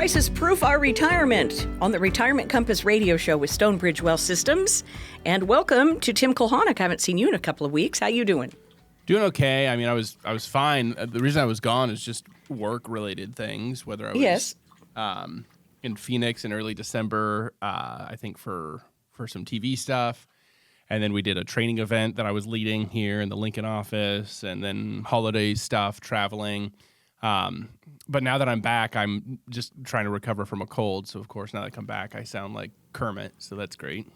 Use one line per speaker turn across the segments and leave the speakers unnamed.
crisis-proof our retirement on the Retirement Compass radio show with Stonebridge Wealth Systems. And welcome to Tim Kulhanek. I haven't seen you in a couple of weeks. How you doing?
Doing okay. I mean, I was fine. The reason I was gone is just work-related things, whether I was in Phoenix in early December, I think for some TV stuff. And then we did a training event that I was leading here in the Lincoln office, and then holiday stuff, traveling. But now that I'm back, I'm just trying to recover from a cold. So, of course, now that I come back, I sound like Kermit. So that's great.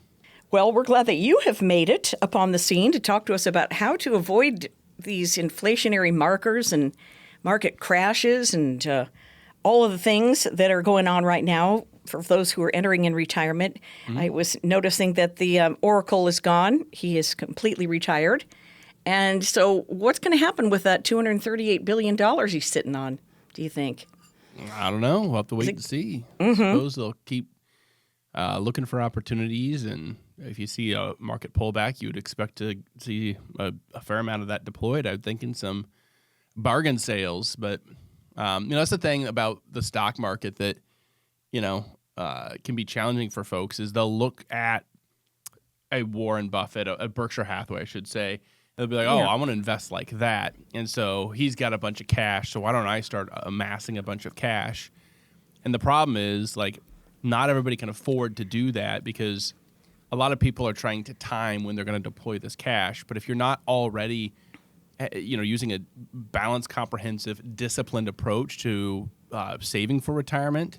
Well, we're glad that you have made it upon the scene to talk to us about how to avoid these inflationary markers and market crashes and all of the things that are going on right now for those who are entering in retirement. Mm-hmm. I was noticing that the Oracle is gone. He is completely retired. And so what's going to happen with that $238 billion he's sitting on, do you think?
I don't know. We'll have to wait and see. I suppose they'll keep looking for opportunities, and if you see a market pullback, you would expect to see a fair amount of that deployed, I would think, in some bargain sales. But, that's the thing about the stock market that, can be challenging for folks is they'll look at a Warren Buffett, a Berkshire Hathaway, I should say. They'll be like, I want to invest like that. And so he's got a bunch of cash, so why don't I start amassing a bunch of cash? And the problem is, not everybody can afford to do that because a lot of people are trying to time when they're going to deploy this cash. But if you're not already, using a balanced, comprehensive, disciplined approach to saving for retirement,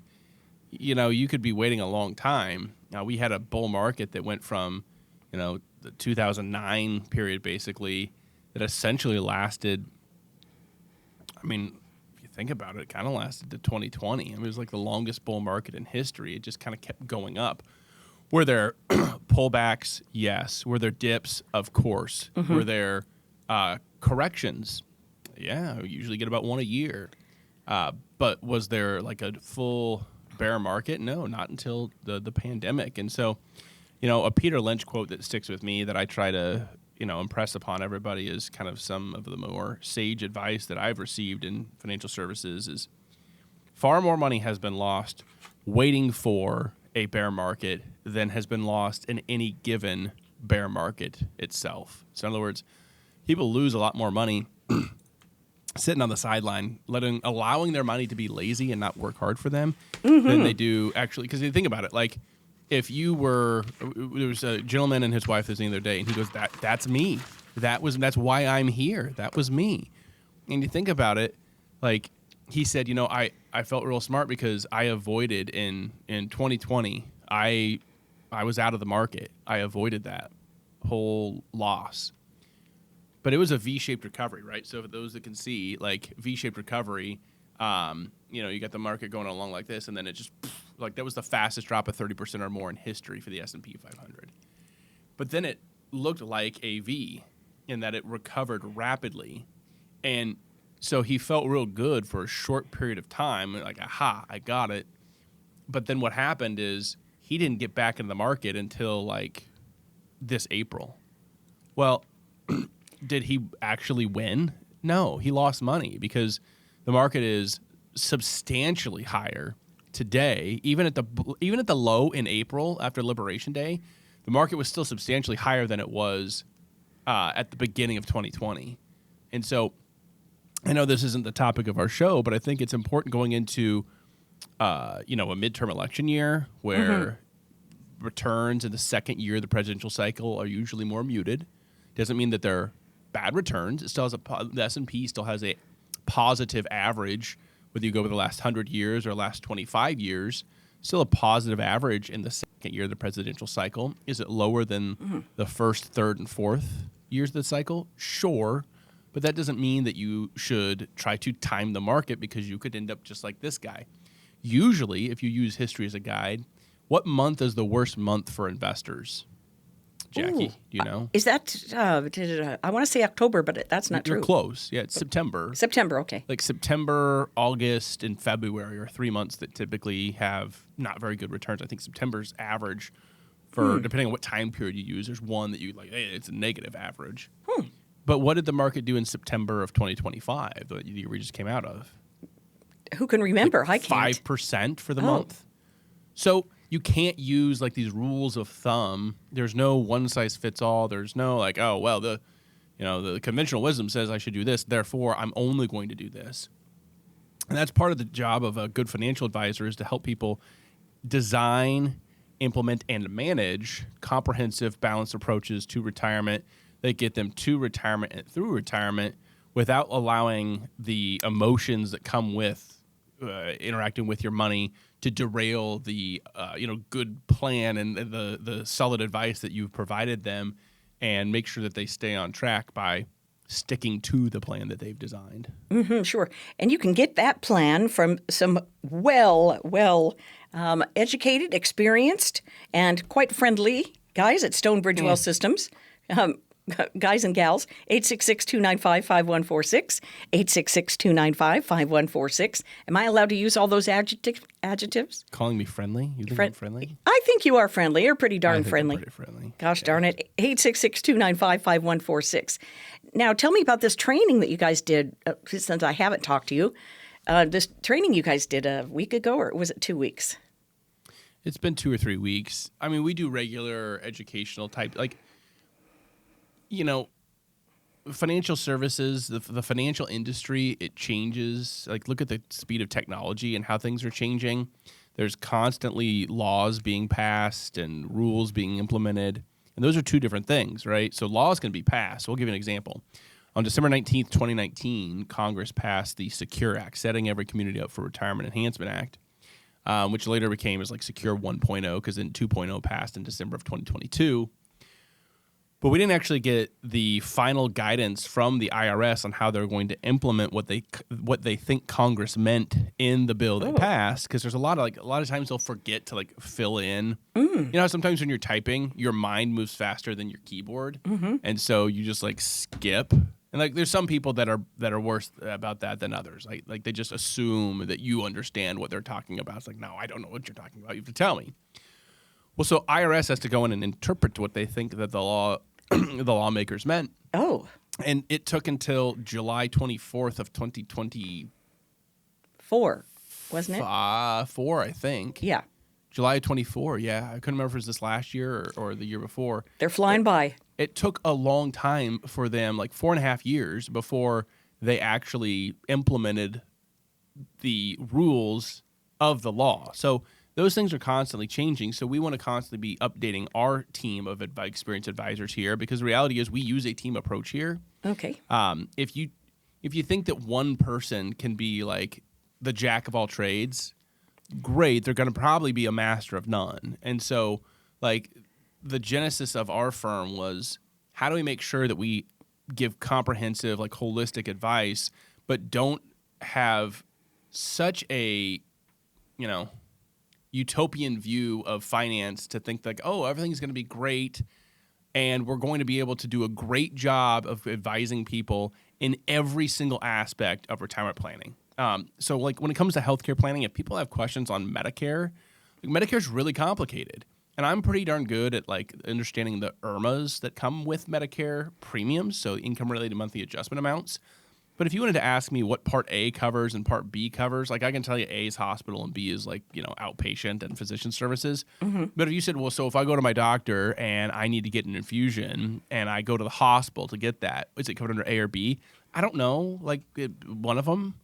you could be waiting a long time. Now, we had a bull market that went from, the 2009 period, basically, that essentially lasted, if you think about it kind of lasted to 2020. It was like the longest bull market in history. It just kind of kept going up. Were there pullbacks? Yes. Were there dips? Of course. Mm-hmm. Were there corrections? Yeah, we usually get about one a year. But was there like a full bear market? No, not until the pandemic. And so, a Peter Lynch quote that sticks with me that I try to, impress upon everybody is kind of some of the more sage advice that I've received in financial services is far more money has been lost waiting for a bear market than has been lost in any given bear market itself. So in other words, people lose a lot more money sitting on the sideline, allowing their money to be lazy and not work hard for them than they do actually. Because you think about it, if you were, there was a gentleman and his wife the other day, and he goes, "That's me. That's why I'm here. That was me." And you think about it, he said, I felt real smart because I avoided in 2020. I was out of the market. I avoided that whole loss. But it was a V-shaped recovery, right? So for those that can see, V-shaped recovery, you got the market going along like this, and then it just, that was the fastest drop of 30% or more in history for the S&P 500. But then it looked like a V in that it recovered rapidly. And so he felt real good for a short period of time, aha, I got it. But then what happened is he didn't get back in the market until, this April. Well, did he actually win? No, he lost money because the market is substantially higher today. Even at the low in April after Liberation Day, the market was still substantially higher than it was at the beginning of 2020. And so I know this isn't the topic of our show, but I think it's important going into a midterm election year where returns in the second year of the presidential cycle are usually more muted. Doesn't mean that they're bad returns. It still has the S&P still has a positive average, whether you go over the last 100 years or last 25 years, still a positive average in the second year of the presidential cycle. Is it lower than the first, third, and fourth years of the cycle? Sure, but that doesn't mean that you should try to time the market because you could end up just like this guy. Usually, if you use history as a guide, what month is the worst month for investors? Jackie, do you know?
Is that, I want to say October, but that's not true.
You're close. Yeah, it's September.
September, okay.
September, August, and February are 3 months that typically have not very good returns. I think September's average for, depending on what time period you use, there's one that you hey, it's a negative average. But what did the market do in September of 2025, the year we just came out of?
Who can remember? I can't.
5% for the month. So you can't use like these rules of thumb. There's no one size fits all. There's no like, oh, well, the conventional wisdom says I should do this, therefore I'm only going to do this. And that's part of the job of a good financial advisor, is to help people design, implement, and manage comprehensive, balanced approaches to retirement that get them to retirement and through retirement without allowing the emotions that come with interacting with your money to derail the good plan and the solid advice that you've provided them, and make sure that they stay on track by sticking to the plan that they've designed.
Sure. And you can get that plan from some educated, experienced, and quite friendly guys at Stonebridge Wealth Systems. Guys and gals, 866-295-5146, 866-295-5146. Am I allowed to use all those adjectives?
Calling me friendly? You think I'm friendly?
I think you are friendly. You're pretty darn friendly.
I'm pretty friendly.
Gosh darn it. 866-295-5146. Now, tell me about this training that you guys did, since I haven't talked to you. This training you guys did a week ago, or was it 2 weeks?
It's been 2 or 3 weeks. I mean, we do regular educational type, like, financial services, the financial industry, it changes. Like, look at the speed of technology and how things are changing. There's constantly laws being passed and rules being implemented. And those are two different things, right? So laws can be passed. We'll give you an example. On December 19th, 2019, Congress passed the SECURE Act, Setting Every Community Up for Retirement Enhancement Act, which later became as like SECURE 1.0, because then 2.0 passed in December of 2022. But we didn't actually get the final guidance from the IRS on how they're going to implement what they think Congress meant in the bill they passed. Because there's a lot of times they'll forget to like fill in. You know, sometimes when you're typing, your mind moves faster than your keyboard, and so you just like skip. And like, there's some people that are worse about that than others. Like they just assume that you understand what they're talking about. It's like, no, I don't know what you're talking about. You have to tell me. Well, so IRS has to go in and interpret what they think that the lawmakers meant. Oh. And it took until July 24th of 2024,
wasn't it?
4, I think.
Yeah.
July 24, yeah. I couldn't remember if it was this last year or the year before.
They're flying by.
It took a long time for them, like 4.5 years, before they actually implemented the rules of the law. So those things are constantly changing, so we want to constantly be updating our team of experienced advisors here, because the reality is we use a team approach here.
Okay.
If you think that one person can be like the jack of all trades, great, they're going to probably be a master of none. And so, like, the genesis of our firm was, how do we make sure that we give comprehensive, like, holistic advice, but don't have such a, utopian view of finance to think like, oh, everything's going to be great and we're going to be able to do a great job of advising people in every single aspect of retirement planning. So like when it comes to healthcare planning, if people have questions on Medicare, Medicare is really complicated. And I'm pretty darn good at like understanding the IRMAs that come with Medicare premiums, so income related monthly adjustment amounts. But if you wanted to ask me what Part A covers and Part B covers, like I can tell you A is hospital and B is like, outpatient and physician services. But if you said, well, so if I go to my doctor and I need to get an infusion and I go to the hospital to get that, is it covered under A or B? I don't know, like one of them.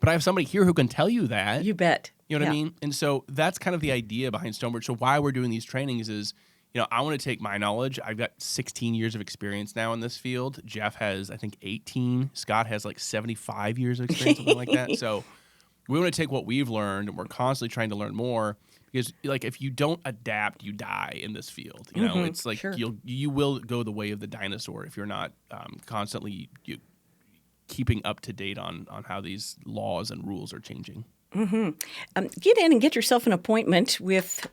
But I have somebody here who can tell you that.
You bet.
You know what I mean? And so that's kind of the idea behind Stonebridge. So why we're doing these trainings is, I want to take my knowledge. I've got 16 years of experience now in this field. Jeff has, I think, 18. Scott has like 75 years of experience, something like that. So we want to take what we've learned, and we're constantly trying to learn more, because like if you don't adapt, you die in this field. It's like you will go the way of the dinosaur if you're not constantly keeping up to date on how these laws and rules are changing.
Get in and get yourself an appointment with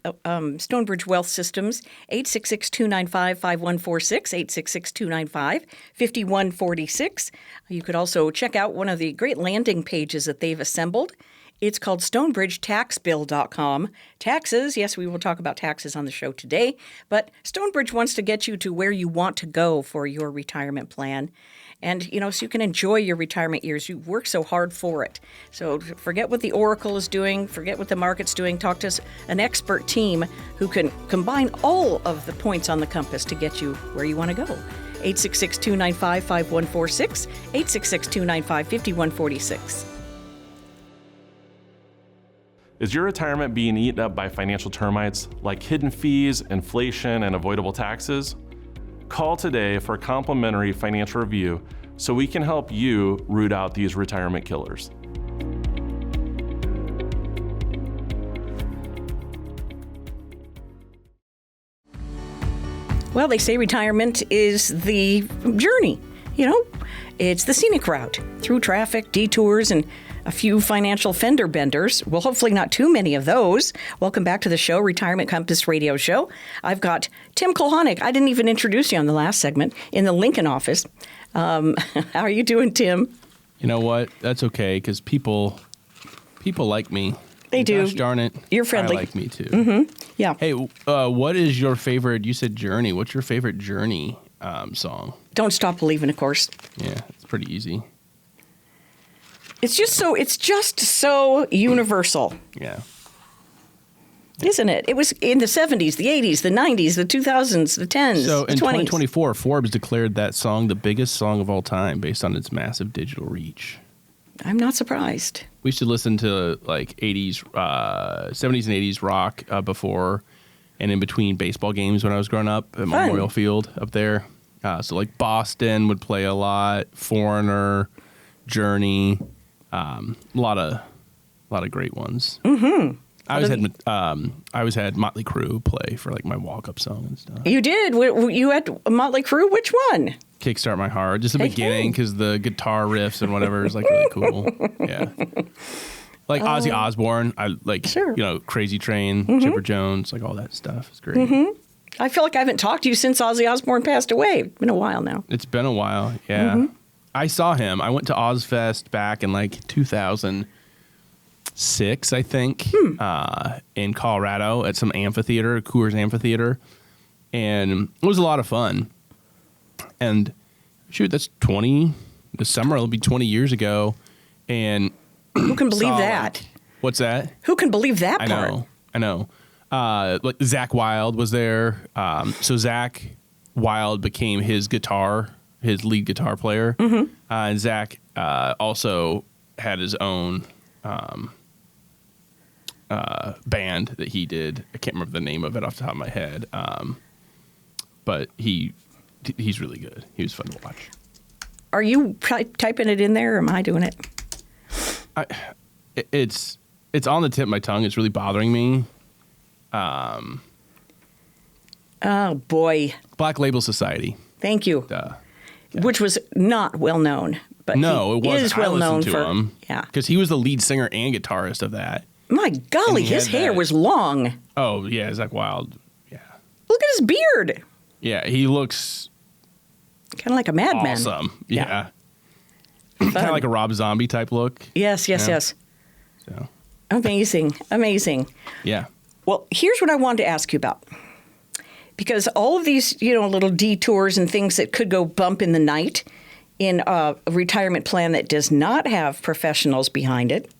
Stonebridge Wealth Systems, 866-295-5146, 866-295-5146. You could also check out one of the great landing pages that they've assembled. It's called StonebridgeTaxBill.com. Taxes, yes, we will talk about taxes on the show today, but Stonebridge wants to get you to where you want to go for your retirement plan. And, so you can enjoy your retirement years. You work so hard for it. So forget what the Oracle is doing, forget what the market's doing. Talk to an expert team who can combine all of the points on the compass to get you where you want to go. 866-295-5146, 866-295-5146.
Is your retirement being eaten up by financial termites like hidden fees, inflation, and avoidable taxes? Call today for a complimentary financial review so we can help you root out these retirement killers.
Well, they say retirement is the journey. It's the scenic route through traffic, detours, and a few financial fender benders. Well, hopefully not too many of those. Welcome back to the show, Retirement Compass Radio Show. I've got Tim Kulhanek. I didn't even introduce you on the last segment in the Lincoln office. How are you doing, Tim?
You know what? That's okay, because people like me.
They do.
Gosh darn it.
You're friendly.
I like me too.
Mm-hmm. Yeah.
Hey, what is your favorite? You said Journey. What's your favorite Journey song?
Don't Stop Believing, of course.
Yeah, it's pretty easy.
It's just so universal.
Yeah.
Isn't it? It was in the 70s, the 80s, the 90s, the 2000s, the 10s,
So
the
in
20s.
2024, Forbes declared that song the biggest song of all time based on its massive digital reach.
I'm not surprised.
We used to listen to like 80s, 70s and 80s rock before and in between baseball games when I was growing up at Memorial Field up there. So like Boston would play a lot, Foreigner, Journey, a lot of great ones. Mm-hmm. I always had Motley Crue play for like my walk-up song and stuff.
You did? You had Motley Crue? Which one?
Kickstart My Heart. Just the beginning, because the guitar riffs and whatever is like really cool. Yeah. Like Ozzy Osbourne. I like,
sure.
Crazy Train, Chipper Jones, like all that stuff. It's great.
Mm-hmm. I feel like I haven't talked to you since Ozzy Osbourne passed away. It's been a while now.
It's been a while, yeah. Mm-hmm. I saw him. I went to Ozfest back in like 2006, I think, in Colorado at some amphitheater, Coors Amphitheater. And it was a lot of fun. And shoot, that's this summer, it'll be 20 years ago. And
who can believe that?
What's that?
Who can believe that part?
I know. Like Zach Wilde was there. So Zach Wilde became his lead guitar player. Mm-hmm. And Zach also had his own band that he did. I can't remember the name of it off the top of my head. But he's really good. He was fun to watch.
Are you typing it in there, or am I doing it?
It's on the tip of my tongue. It's really bothering me.
Oh, boy.
Black Label Society.
Thank you.
Yeah.
Which was not well known. But
no, it wasn't.
Is well known for
him.
Yeah.
Because he was the lead singer and guitarist of that.
My golly, his hair was long.
Oh, yeah, Zach Wilde. Yeah.
Look at his beard.
Yeah, he looks
kind of like a madman.
Awesome. Yeah. Kind of like a Rob Zombie type look.
Yes.
So.
Amazing.
Yeah.
Well, here's what I wanted to ask you about. Because all of these, little detours and things that could go bump in the night in a retirement plan that does not have professionals behind it.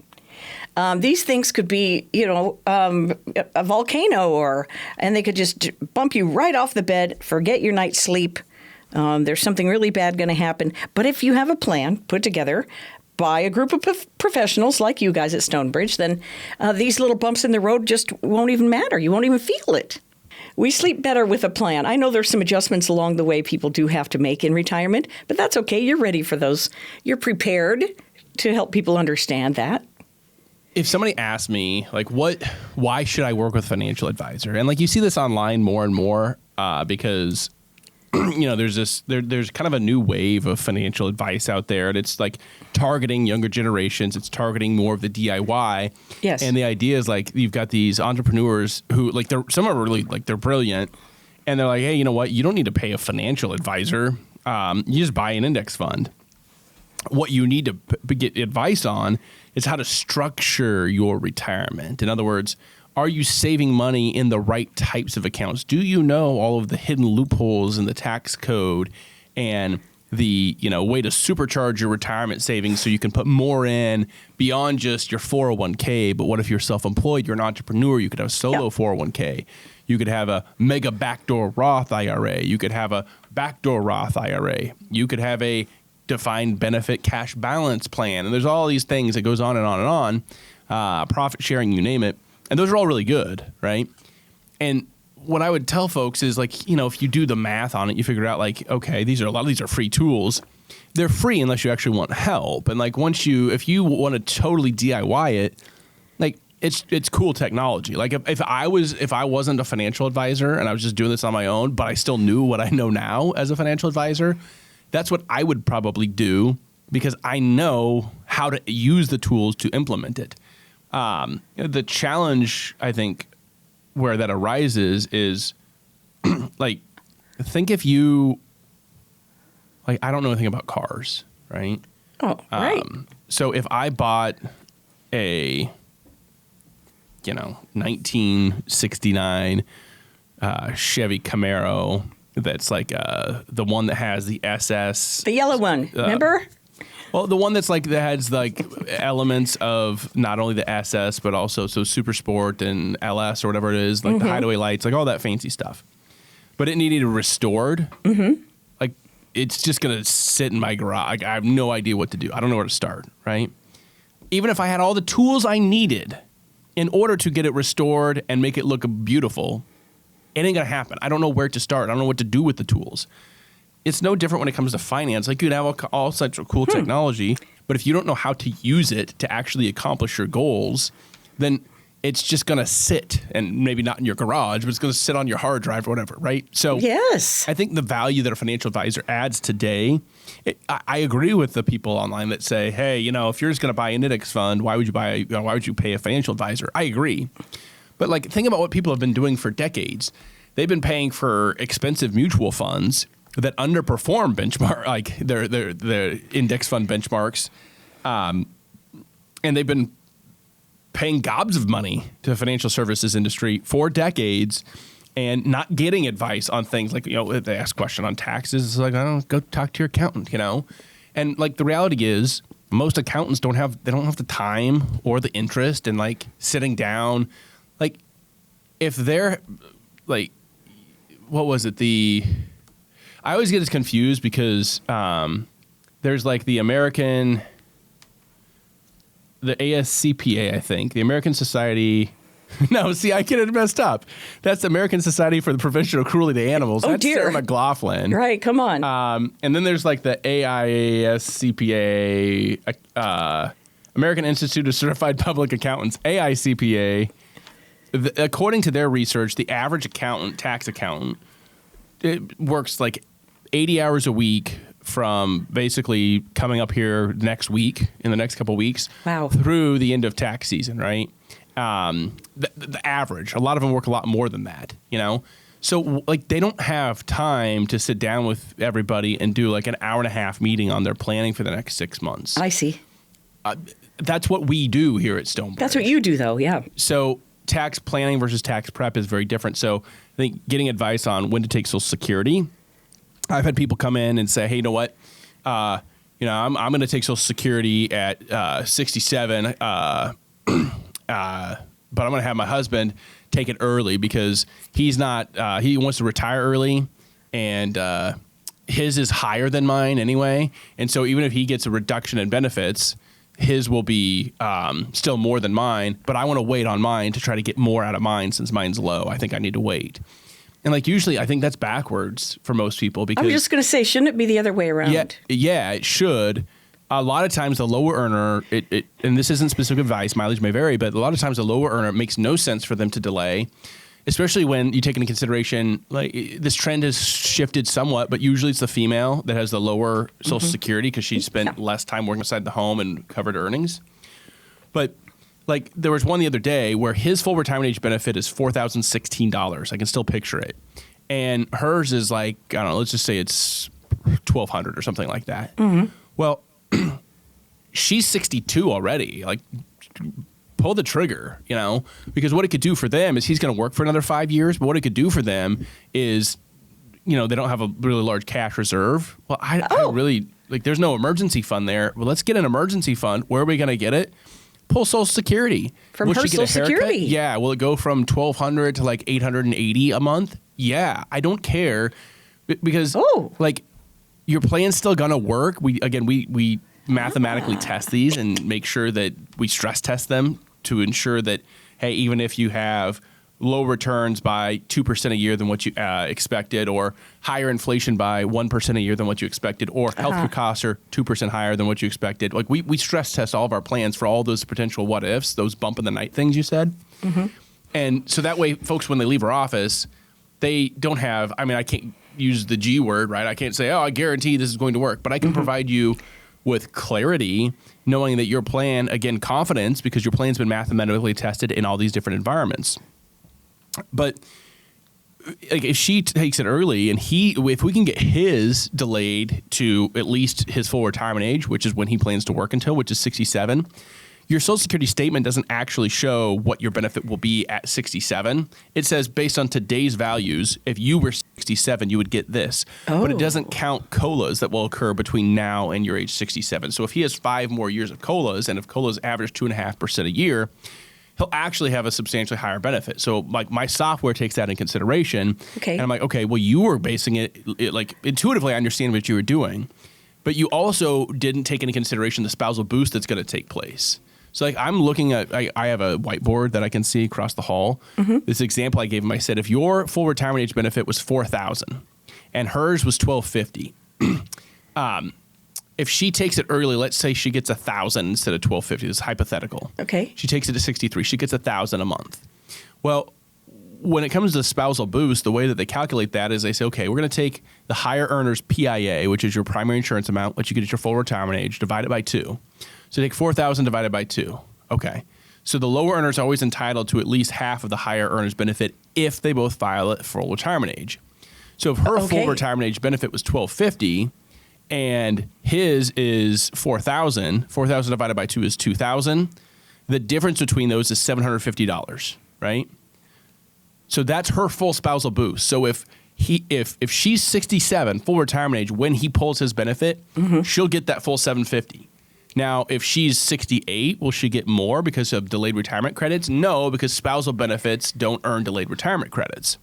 These things could be, a volcano and they could just bump you right off the bed, forget your night's sleep. There's something really bad going to happen. But if you have a plan put together by a group of professionals like you guys at Stonebridge, then these little bumps in the road just won't even matter. You won't even feel it. We sleep better with a plan. I know there's some adjustments along the way people do have to make in retirement, but that's okay. You're ready for those. You're prepared to help people understand that.
If somebody asked me, like, why should I work with a financial advisor? And, like, you see this online more and more because, there's kind of a new wave of financial advice out there. And it's, like, targeting younger generations. It's targeting more of the DIY.
Yes.
And the idea is, like, you've got these entrepreneurs who, like, some are really, like, they're brilliant. And they're like, hey, you know what? You don't need to pay a financial advisor. You just buy an index fund. What you need to get advice on is how to structure your retirement. In other words, are you saving money in the right types of accounts? Do you know all of the hidden loopholes in the tax code and the way to supercharge your retirement savings so you can put more in beyond just your 401k. But what if you're self-employed, you're an entrepreneur, you could have a solo 401k. You could have a mega backdoor Roth IRA. You could have a backdoor Roth IRA. You could have a defined benefit cash balance plan. And there's all these things that goes on and on and on, profit sharing, you name it. And those are all really good, right? And what I would tell folks is if you do the math on it, you figure out okay, a lot of these are free tools. They're free unless you actually want help. And if you want to totally DIY it, it's cool technology. If I wasn't a financial advisor and I was just doing this on my own, but I still knew what I know now as a financial advisor, that's what I would probably do because I know how to use the tools to implement it. The challenge, I think, where that arises is think if you I don't know anything about cars, right?
Oh, right.
So if I bought a 1969 Chevy Camaro that's the one that has the SS,
the yellow one, remember?
Well, the one that's that has elements of not only the SS but also Super Sport and LS or whatever it is, the hideaway lights, all that fancy stuff. But it needed restored. Mm-hmm. It's just gonna sit in my garage. I have no idea what to do. I don't know where to start. Right? Even if I had all the tools I needed in order to get it restored and make it look beautiful, it ain't gonna happen. I don't know where to start. I don't know what to do with the tools. It's no different when it comes to finance. You can have all such cool technology, but if you don't know how to use it to actually accomplish your goals, then it's just going to sit, and maybe not in your garage, but it's going to sit on your hard drive or whatever, right? So
yes,
I think the value that a financial advisor adds today, I agree with the people online that say, hey, if you're just going to buy an index fund, why would you pay a financial advisor? I agree. But think about what people have been doing for decades. They've been paying for expensive mutual funds that underperform benchmark, their index fund benchmarks, and they've been paying gobs of money to the financial services industry for decades, and not getting advice on things they ask a question on taxes. It's I don't go talk to your accountant, and the reality is most accountants don't have the time or the interest in sitting down, if they're what was it I always get this confused because there's the American, the ASCPA, I think, the American Society. No, see, I get it messed up. That's the American Society for the Prevention of Cruelty to Animals.
Oh,
that's
dear.
Sarah McLaughlin.
Right, come on.
And then there's the AIASCPA, American Institute of Certified Public Accountants, AICPA. According to their research, the average tax accountant, it works 80 hours a week from basically coming up here next week, in the next couple of weeks,
wow,
through the end of tax season, right? The average. A lot of them work a lot more than that, So they don't have time to sit down with everybody and do an hour and a half meeting on their planning for the next 6 months.
I see.
That's what we do here at Stonebridge.
That's what you do, though, yeah.
So tax planning versus tax prep is very different. So I think getting advice on when to take Social Security. I've had people come in and say, hey, you know what? I'm going to take Social Security at 67, but I'm going to have my husband take it early because he's not, he wants to retire early, and his is higher than mine anyway. And so even if he gets a reduction in benefits, his will be still more than mine, but I want to wait on mine to try to get more out of mine since mine's low. I think I need to wait. And usually I think that's backwards for most people because
I'm just going to say, shouldn't it be the other way around?
Yeah, it should. A lot of times the lower earner, and this isn't specific advice, mileage may vary, but a lot of times the lower earner, it makes no sense for them to delay, especially when you take into consideration, this trend has shifted somewhat, but usually it's the female that has the lower Social Security because she spent less time working outside the home and covered earnings. But there was one the other day where his full retirement age benefit is $4,016. I can still picture it. And hers is I don't know, let's just say it's $1,200 or something like that. Mm-hmm. Well, she's 62 already. Pull the trigger, because what it could do for them is he's going to work for another 5 years. But what it could do for them is they don't have a really large cash reserve. Well, I really, there's no emergency fund there. Well, let's get an emergency fund. Where are we going to get it? Pull Social Security.
From her Social Security?
Yeah. Will it go from $1,200 to $880 a month? Yeah. I don't care because your plan's still going to work. We mathematically test these and make sure that we stress test them to ensure that, hey, even if you have low returns by 2% a year than what you expected, or higher inflation by 1% a year than what you expected, or healthcare costs are 2% higher than what you expected. We stress test all of our plans for all those potential what ifs, those bump in the night things you said. Mm-hmm. And so that way, folks, when they leave our office, they don't have, I can't use the G word, right? I can't say, I guarantee this is going to work, but I can provide you with clarity, knowing that your plan, again, confidence, because your plan's been mathematically tested in all these different environments. But if she takes it early and if we can get his delayed to at least his full retirement age, which is when he plans to work until, which is 67, your Social Security statement doesn't actually show what your benefit will be at 67. It says based on today's values, if you were 67, you would get this. Oh. But it doesn't count COLAs that will occur between now and your age 67. So if he has 5 more years of COLAs, and if COLAs average 2.5% a year, he'll actually have a substantially higher benefit. So my software takes that in consideration. Okay. And I'm like, okay, well, you were basing it intuitively, I understand what you were doing, but you also didn't take into consideration the spousal boost that's going to take place. So I'm looking at, I have a whiteboard that I can see across the hall. Mm-hmm. This example I gave him, I said, if your full retirement age benefit was $4,000 and hers was $1,250, if she takes it early, let's say she gets $1,000 instead of $1,250. This is hypothetical.
Okay.
She takes it to 63. She gets $1,000 a month. Well, when it comes to spousal boost, the way that they calculate that is they say, okay, we're going to take the higher earners PIA, which is your primary insurance amount, which you get at your full retirement age, divide it by 2. So take 4,000 divided by 2. Okay. So the lower earners are always entitled to at least half of the higher earners benefit if they both file at full retirement age. So if her full retirement age benefit was $1,250 and his is $4,000 divided by 2 is $2,000, the difference between those is $750, right? So that's her full spousal boost. So if she's 67, full retirement age, when he pulls his benefit, she'll get that full $750. Now, if she's 68, will she get more because of delayed retirement credits? No, because spousal benefits don't earn delayed retirement credits.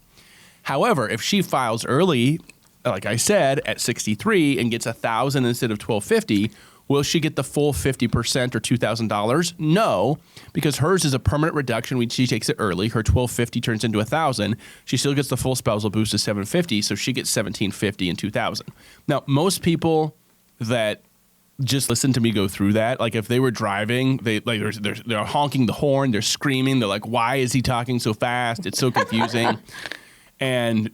However, if she files early, like I said, at 63 and gets $1,000 instead of $1,250, will she get the full 50% or $2,000? No, because hers is a permanent reduction when she takes it early. Her $1,250 turns into $1,000. She still gets the full spousal boost of $750, so she gets $1,750 and $2,000. Now, most people that just listen to me go through that, like if they were driving, they're honking the horn, they're screaming, they're like, "Why is he talking so fast? It's so confusing." And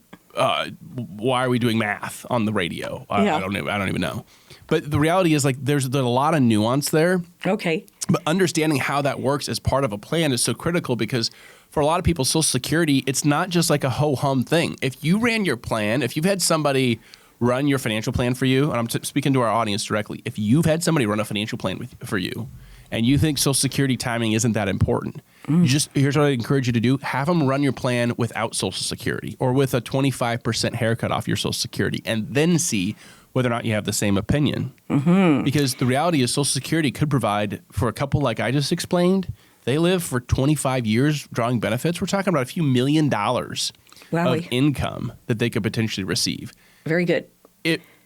why are we doing math on the radio? I don't even know. But the reality is, there's a lot of nuance there. Okay. But understanding how that works as part of a plan is so critical, because for a lot of people, Social Security, it's not just like a ho-hum thing. If you ran your plan, if you've had somebody run your financial plan for you, and I'm speaking to our audience directly, if you've had somebody run a financial plan for you and you think Social Security timing isn't that important, here's what I encourage you to do. Have them run your plan without Social Security or with a 25% haircut off your Social Security, and then see whether or not you have the same opinion. Mm-hmm. Because the reality is Social Security could provide, for a couple like I just explained, they live for 25 years drawing benefits. We're talking about a few $1 million of income that they could potentially receive. Very good.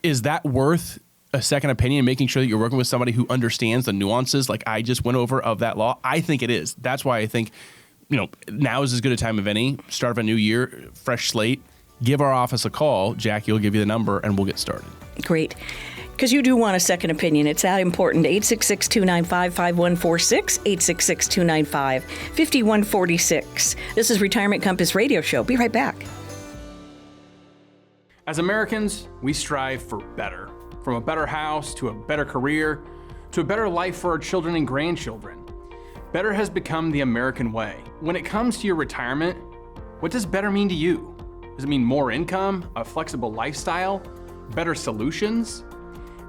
Is that worth a second opinion, making sure that you're working with somebody who understands the nuances like I just went over of that law? I think it is. That's why I think, now is as good a time of any. Start of a new year, fresh slate. Give our office a call. Jackie will give you the number and we'll get started. Great. Because you do want a second opinion. It's that important. 866-295-5146, 866-295-5146. This is Retirement Compass Radio Show. Be right back. As Americans, we strive for better. From a better house to a better career to a better life for our children and grandchildren. Better has become the American way. When it comes to your retirement, what does better mean to you? Does it mean more income, a flexible lifestyle, better solutions?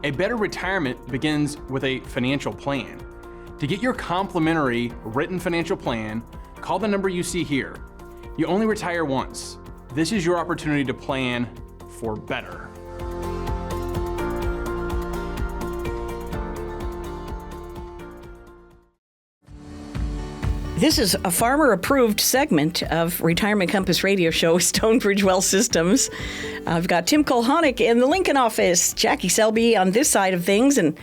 A better retirement begins with a financial plan. To get your complimentary written financial plan, call the number you see here. You only retire once. This is your opportunity to plan
for better.
This is a farmer-approved segment of Retirement Compass Radio Show, Stonebridge Well Systems. I've got Tim Kulhanek in the Lincoln office, Jackie Selby on this side of things, and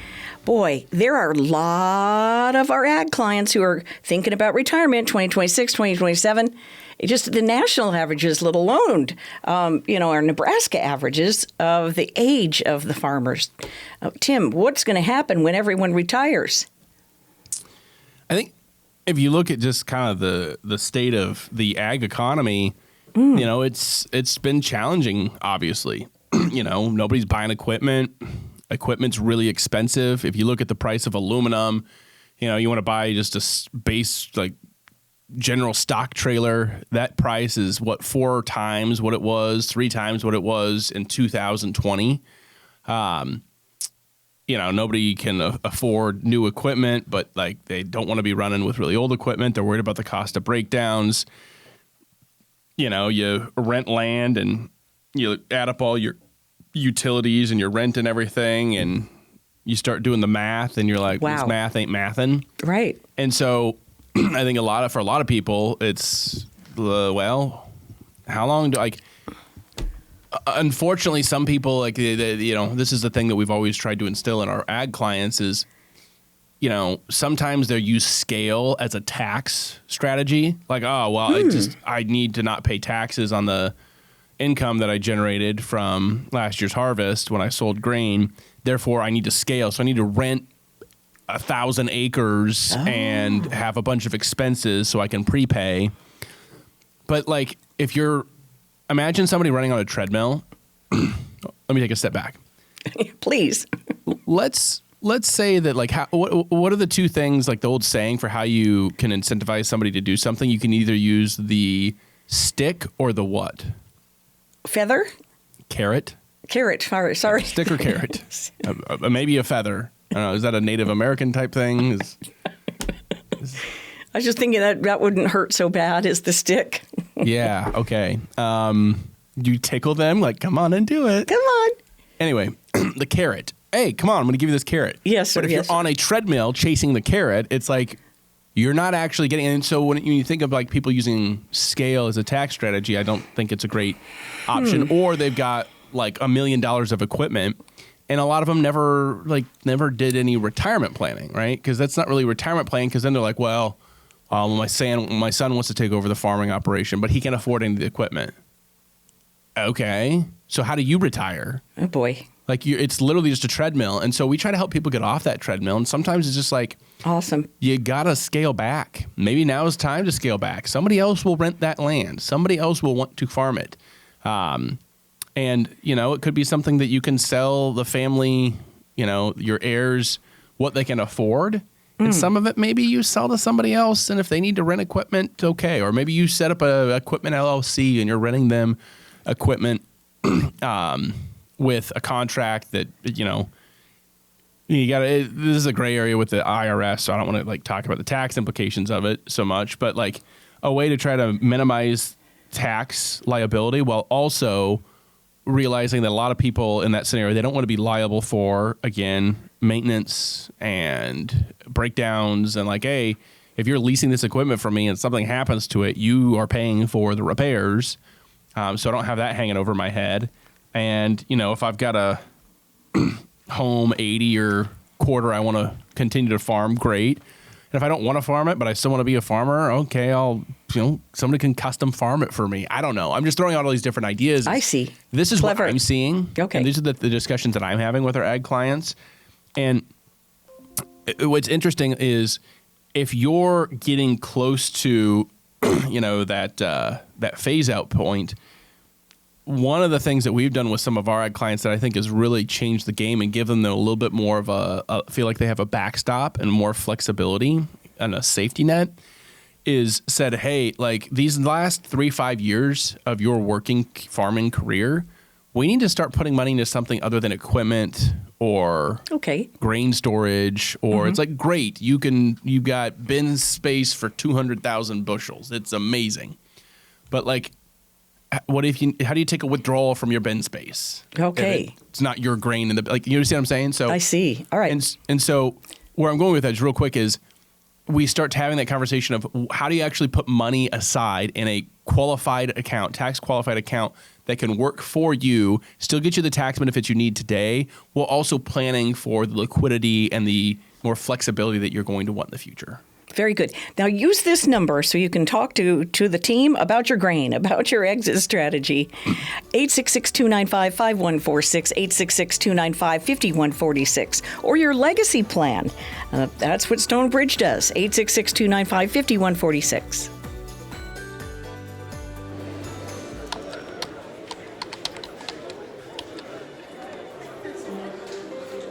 boy, there are a lot of our ag clients who are thinking about retirement, 2026, 2027. Just the national averages, let alone, our Nebraska averages of the age of the farmers. Tim, what's going to happen when everyone retires?
I think if you look at just kind of the state of the ag economy, it's been challenging, obviously. Nobody's buying equipment. Equipment's really expensive. If you look at the price of aluminum, you want to buy just a base, like, general stock trailer, that price is 4 times what it was, 3 times what it was in 2020. Nobody can afford new equipment, but like they don't want to be running with really old equipment. They're worried about the cost of breakdowns. You rent land and you add up all your utilities and your rent and everything, and you start doing the math, and you're like,
wow,
this math ain't mathin'.
Right.
And so I think for a lot of people, it's, how long do unfortunately, some people, like, this is the thing that we've always tried to instill in our ag clients is, sometimes they use scale as a tax strategy. Like, I need to not pay taxes on the income that I generated from last year's harvest when I sold grain. Therefore, I need to scale. So I need to rent 1,000 acres and have a bunch of expenses so I can prepay. But like, imagine somebody running on a treadmill. Let me take a step back.
Please.
Let's say that, like, what are the two things, like the old saying for how you can incentivize somebody to do something? You can either use the stick or the what?
Feather?
Carrot.
Carrot. Sorry.
Stick or carrot. Maybe a feather. I don't know. Is that a Native American type thing?
I was just thinking that wouldn't hurt so bad as the stick.
Yeah. Okay. You tickle them, like, come on and do it.
Come on.
Anyway, the carrot. Hey, come on. I'm going to give you this carrot.
Yes, sir.
But if you're on a treadmill chasing the carrot, it's like you're not actually getting. And so when you think of like people using scale as a tax strategy, I don't think it's a great option. Or they've got like $1 million of equipment, and a lot of them never did any retirement planning, right? Because that's not really retirement planning. Because then they're like, my son wants to take over the farming operation, but he can't afford any of the equipment. Okay, so how do you retire?
Oh boy.
Like, it's literally just a treadmill. And so we try to help people get off that treadmill. And sometimes it's just like,
awesome,
you got to scale back. Maybe now is time to scale back. Somebody else will rent that land. Somebody else will want to farm it. And, it could be something that you can sell the family, your heirs, what they can afford. And some of it, maybe you sell to somebody else. And if they need to rent equipment, okay. Or maybe you set up a equipment LLC and you're renting them equipment with a contract that, you got to, this is a gray area with the IRS, so I don't want to like talk about the tax implications of it so much, but like a way to try to minimize tax liability while also realizing that a lot of people in that scenario, they don't want to be liable for, again, maintenance and breakdowns, and like, hey, if you're leasing this equipment from me and something happens to it, you are paying for the repairs. So I don't have that hanging over my head. And, if I've got a home 80 or quarter I want to continue to farm, great. And if I don't want to farm it, but I still want to be a farmer, okay, somebody can custom farm it for me. I don't know. I'm just throwing out all these different ideas.
I see.
This is
Clever.
what I'm seeing.
Okay.
And these are the discussions that I'm having with our ag clients. And what's interesting is if you're getting close to, that phase out point, one of the things that we've done with some of our ag clients that I think has really changed the game and give them a little bit more of feel like they have a backstop and more flexibility and a safety net is said, hey, like these last 3-5 years of your working farming career, we need to start putting money into something other than equipment or grain storage, or it's like, great, you've got bin space for 200,000 bushels. It's amazing. But like, how do you take a withdrawal from your bin space?
Okay.
It's not your grain in the, like, you understand what I'm saying? So
I see. All right.
And so where I'm going with that is real quick is we start having that conversation of how do you actually put money aside in a qualified account, tax qualified account that can work for you, still get you the tax benefits you need today, while also planning for the liquidity and the more flexibility that you're going to want in the future.
Very good. Now use this number so you can talk to the team about your grain, about your exit strategy. 866-295-5146, 866-295-5146, or your legacy plan. That's what Stonebridge does, 866-295-5146.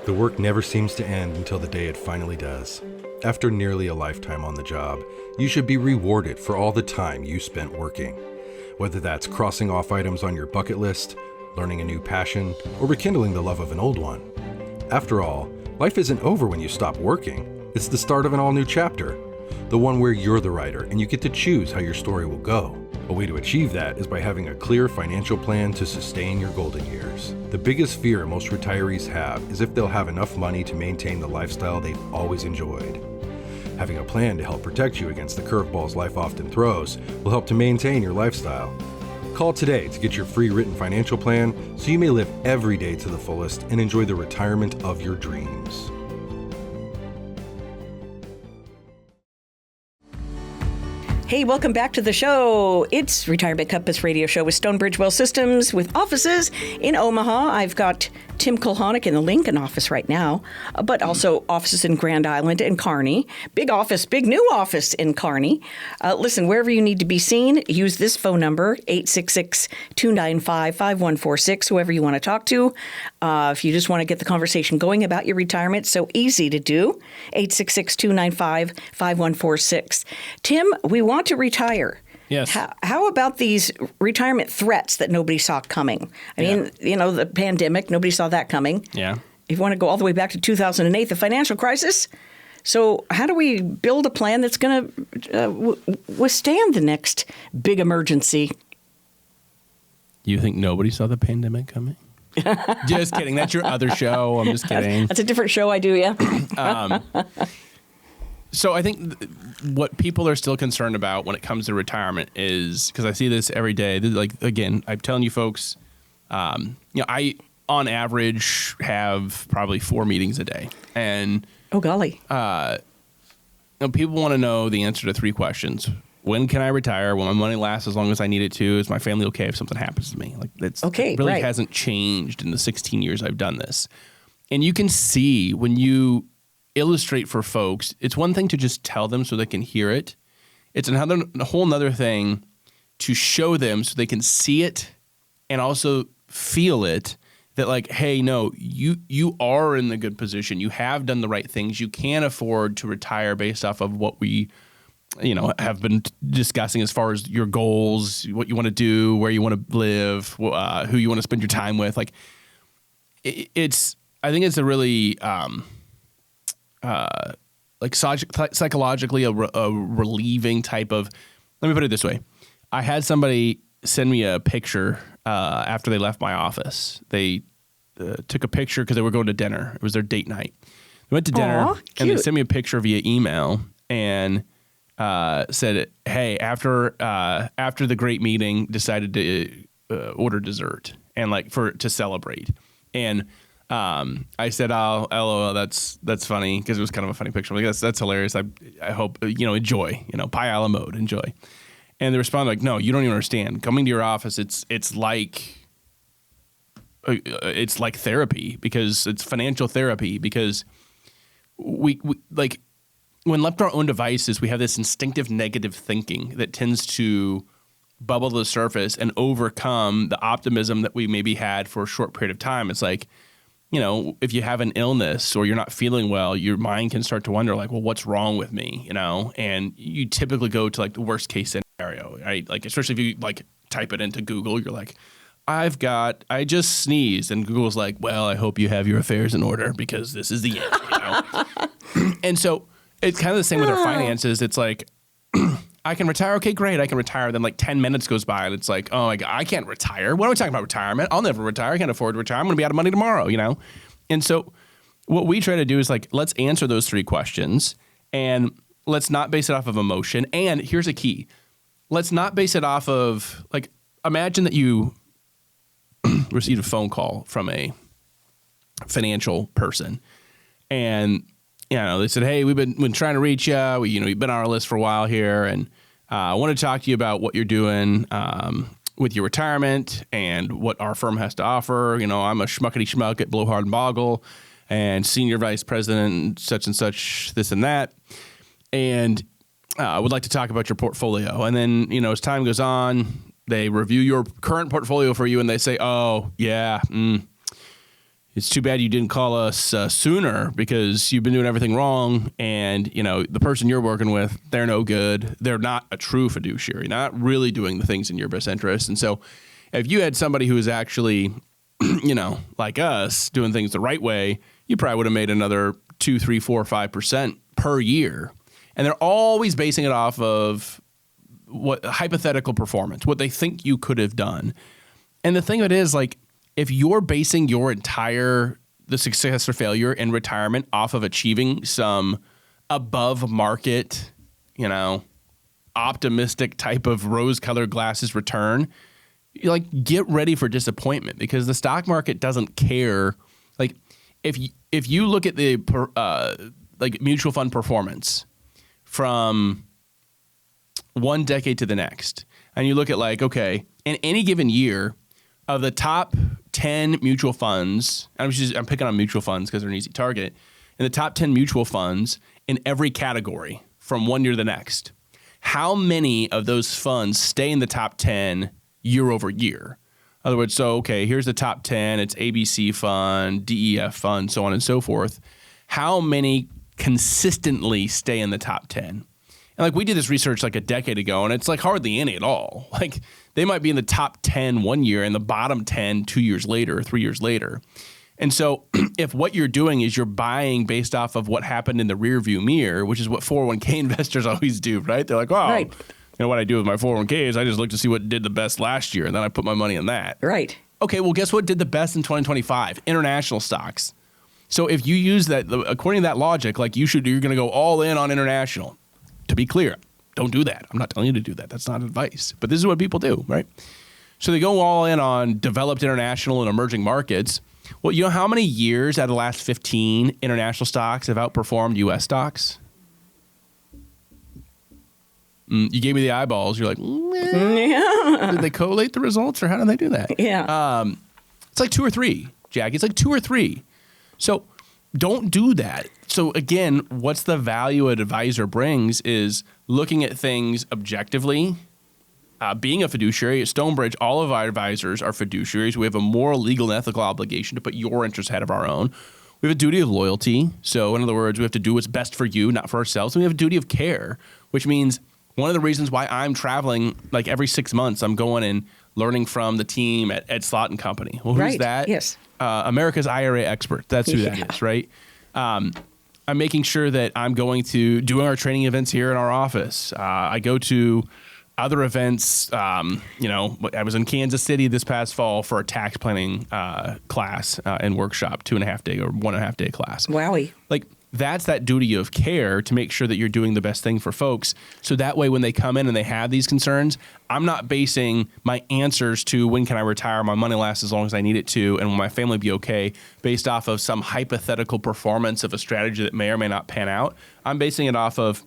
The work never seems to end until the day it finally does. After nearly a lifetime on the job, you should be rewarded for all the time you spent working. Whether that's crossing off items on your bucket list, learning a new passion, or rekindling the love of an old one. After all, life isn't over when you stop working. It's the start of an all-new chapter. The one where you're the writer and you get to choose how your story will go. A way to achieve that is by having a clear financial plan to sustain your golden years. The biggest fear most retirees have is if they'll have enough money to maintain the lifestyle they've always enjoyed. Having a plan to help protect you against the curveballs life often throws will help to maintain your lifestyle. Call today to get your free written financial plan so you may live every day to the fullest and enjoy the retirement of your dreams.
Hey, welcome back to the show. It's Retirement Compass Radio Show with Stonebridge Wealth Systems with offices in Omaha. I've got Tim Kulhanek in the Lincoln office right now, but also offices in Grand Island and Kearney. Big office, big new office in Kearney. Listen, wherever you need to be seen, use this phone number, 866-295-5146, whoever you want to talk to. If you just want to get the conversation going about your retirement, so easy to do, 866-295-5146. Tim, we want to retire.
Yes.
How about these retirement threats that nobody saw coming? I mean, the pandemic, nobody saw that coming.
Yeah.
If you want to go all the way back to 2008, the financial crisis. So how do we build a plan that's going to withstand the next big emergency?
You think nobody saw the pandemic coming? Just kidding. That's your other show. I'm just kidding.
That's a different show I do, yeah.
So I think what people are still concerned about when it comes to retirement is, because I see this every day, like, again, I'm telling you folks, I, on average, have probably 4 meetings a day. And
oh, golly.
People want to know the answer to 3 questions. When can I retire? Will my money last as long as I need it to? Is my family okay if something happens to me? Like, that's
okay,
it really
right.
hasn't changed in the 16 years I've done this. And you can see when you illustrate for folks, it's one thing to just tell them so they can hear it. It's a whole nother thing to show them so they can see it and also feel it, that like, hey, no, you are in the good position. You have done the right things. You can afford to retire based off of what we have been discussing as far as your goals, what you want to do, where you want to live, who you want to spend your time with. Like, I think it's a really psychologically a relieving type of. Let me put it this way: I had somebody send me a picture after they left my office. They took a picture because they were going to dinner. It was their date night. They went to dinner and they sent me a picture via email and said, "Hey, after the great meeting, decided to order dessert and to celebrate." And I said, "Oh, LOL, that's funny," because it was kind of a funny picture. I'm like, that's hilarious. I hope enjoy, pie a la mode, enjoy. And they responded like, "No, you don't even understand. Coming to your office, it's like therapy, because it's financial therapy, because we like when left to our own devices, we have this instinctive negative thinking that tends to bubble to the surface and overcome the optimism that we maybe had for a short period of time. It's like, if you have an illness or you're not feeling well, your mind can start to wonder, like, well, what's wrong with me? And you typically go to like the worst case scenario, right? Like, especially if you like type it into Google, you're like, I just sneezed. And Google's like, well, I hope you have your affairs in order because this is the end, And so it's kind of the same with our finances. It's like, I I can retire. Okay, great. I can retire. Then like 10 minutes goes by and it's like, oh my God, I can't retire. What are we talking about retirement? I'll never retire. I can't afford to retire. I'm going to be out of money tomorrow, you know? And so what we try to do is like, let's answer those 3 questions and let's not base it off of emotion. And here's a key. Let's not base it off of like, imagine that you received a phone call from a financial person and they said, hey, we've been trying to reach you. You've been on our list for a while here, and I want to talk to you about what you're doing with your retirement and what our firm has to offer. I'm a schmuckety schmuck at Blowhard and Boggle and senior vice president, such and such, this and that. And I would like to talk about your portfolio. And then, as time goes on, they review your current portfolio for you and they say, oh, yeah, it's too bad you didn't call us sooner because you've been doing everything wrong. And, the person you're working with, they're no good. They're not a true fiduciary, not really doing the things in your best interest. And so if you had somebody who is actually, like us, doing things the right way, you probably would have made another 2, 3, 4, 5% per year. And they're always basing it off of what hypothetical performance, what they think you could have done. And the thing of it is, like, if you're basing your the success or failure in retirement off of achieving some above market, optimistic type of rose-colored glasses return, get ready for disappointment because the stock market doesn't care. Like, if you look at the mutual fund performance from one decade to the next, and you look at okay, in any given year, of the top 10 mutual funds, I'm picking on mutual funds because they're an easy target, in the top 10 mutual funds in every category from one year to the next, how many of those funds stay in the top 10 year over year? In other words, here's the top 10, it's ABC fund, DEF fund, so on and so forth. How many consistently stay in the top 10? And we did this research a decade ago, and it's hardly any at all. They might be in the top 10 one year and the bottom 10 2 years later or 3 years later. And so if what you're doing is you're buying based off of what happened in the rear view mirror, which is what 401k investors always do, right? They're like, right. What I do with my 401k is I just look to see what did the best last year, and then I put my money in that. Right. Okay, well, guess what did the best in 2025? International stocks. So if you use that, according to that logic, you're going to go all in on international. To be clear, don't do that. I'm not telling you to do that. That's not advice. But this is what people do, right? So they go all in on developed international and emerging markets. Well, you know how many years out of the last 15 international stocks have outperformed U.S. stocks? You gave me the eyeballs. You're like, yeah. Did they collate the results or how did they do that? Yeah. It's 2 or 3, Jackie. It's 2 or 3. So don't do that. So again, what's the value an advisor brings is looking at things objectively. Being a fiduciary at Stonebridge, all of our advisors are fiduciaries. We have a moral, legal, and ethical obligation to put your interests ahead of our own. We have a duty of loyalty. So in other words, we have to do what's best for you, not for ourselves. And we have a duty of care, which means one of the reasons why I'm traveling every 6 months, I'm going and learning from the team at Ed Slott and Company. Well, who's that? Yes. America's IRA expert. That's who that is, right? I'm making sure that I'm going to doing our training events here in our office. I go to other events. I was in Kansas City this past fall for a tax planning class and workshop, 2.5 day or 1.5 day class. Wowie. That's that duty of care to make sure that you're doing the best thing for folks. So that way, when they come in and they have these concerns, I'm not basing my answers to when can I retire, my money lasts as long as I need it to, and will my family be okay based off of some hypothetical performance of a strategy that may or may not pan out. I'm basing it off of,